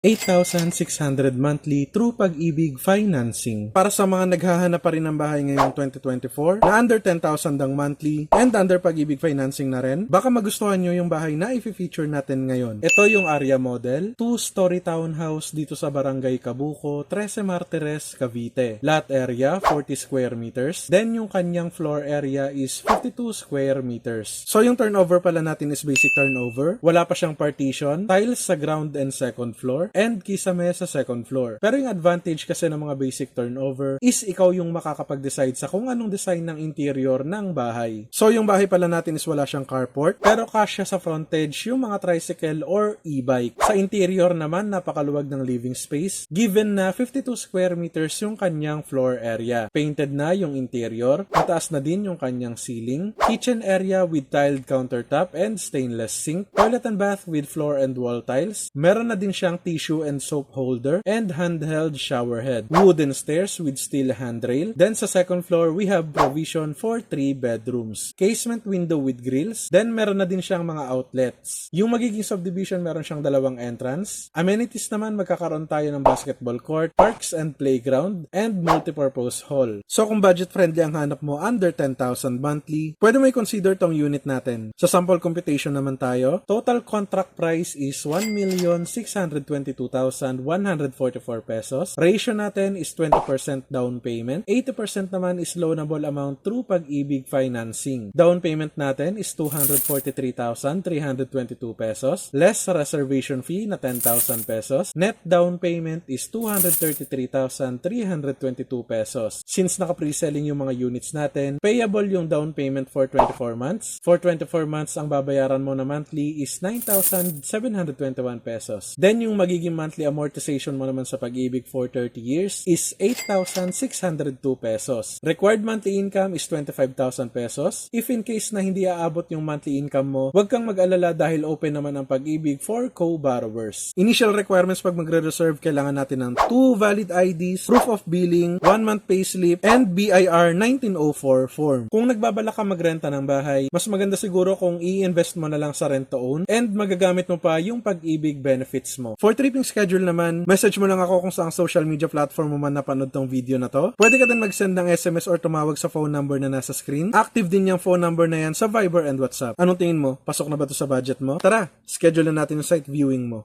8,600 monthly through Pag-ibig Financing. Para sa mga naghahanap pa rin ng bahay ngayong 2024 na under 10,000 ang monthly and under Pag-ibig Financing na rin, baka magustuhan nyo yung bahay na i-feature natin ngayon. Ito yung area model, 2-story townhouse dito sa Barangay Cabuco, 13 Martires, Cavite. Lot area, 40 square meters. Then yung kanyang floor area is 52 square meters. So yung turnover pala natin is basic turnover. Wala pa siyang partition, tiles sa ground and second floor, and kisame sa second floor. Pero yung advantage kasi ng mga basic turnover is ikaw yung makakapag-decide sa kung anong design ng interior ng bahay. So yung bahay pala natin is wala siyang carport, pero kasya sa frontage yung mga tricycle or e-bike. Sa interior naman, napakaluwag ng living space, given na 52 square meters yung kanyang floor area. Painted na yung interior, mataas na din yung kanyang ceiling, kitchen area with tiled countertop and stainless sink, toilet and bath with floor and wall tiles, meron na din siyang tissue and soap holder, and handheld shower head. Wooden stairs with steel handrail. Then sa second floor, we have provision for 3 bedrooms. Casement window with grills. Then meron na din siyang mga outlets. Yung magiging subdivision, meron siyang 2 entrance. Amenities naman, magkakaroon tayo ng basketball court, parks and playground, and multipurpose hall. So kung budget friendly ang hanap mo under 10,000 monthly, pwede mo i-consider tong unit natin. Sa sample computation naman tayo, total contract price is 1,622,144 pesos. Ratio natin is 20% down payment. 80% naman is loanable amount through Pag-ibig Financing. Down payment natin is 243,322 pesos. Less reservation fee na 10,000 pesos. Net down payment is 233,322 pesos. Since naka-pre-selling yung mga units natin, payable yung down payment for 24 months. For 24 months, ang babayaran mo na monthly is 9,721 pesos. Then yung magiging monthly amortization mo naman sa Pag-ibig for 30 years is 8,602 pesos. Required monthly income is 25,000 pesos. If in case na hindi aabot yung monthly income mo, huwag kang mag-alala dahil open naman ang Pag-ibig for co-borrowers. Initial requirements pag magre-reserve, kailangan natin ng 2 valid IDs, proof of billing, 1 month payslip, and BIR 1904 form. Kung nagbabala ka magrenta ng bahay, mas maganda siguro kung i-invest mo na lang sa rent-to-own and magagamit mo pa yung Pag-ibig benefits mo. For tripping schedule naman, message mo lang ako kung saang social media platform mo man napanood tong video na to. Pwede ka din mag-send ng SMS or tumawag sa phone number na nasa screen. Active din yung phone number na yan sa Viber and WhatsApp. Anong tingin mo? Pasok na ba to sa budget mo? Tara, schedule na natin yung site viewing mo.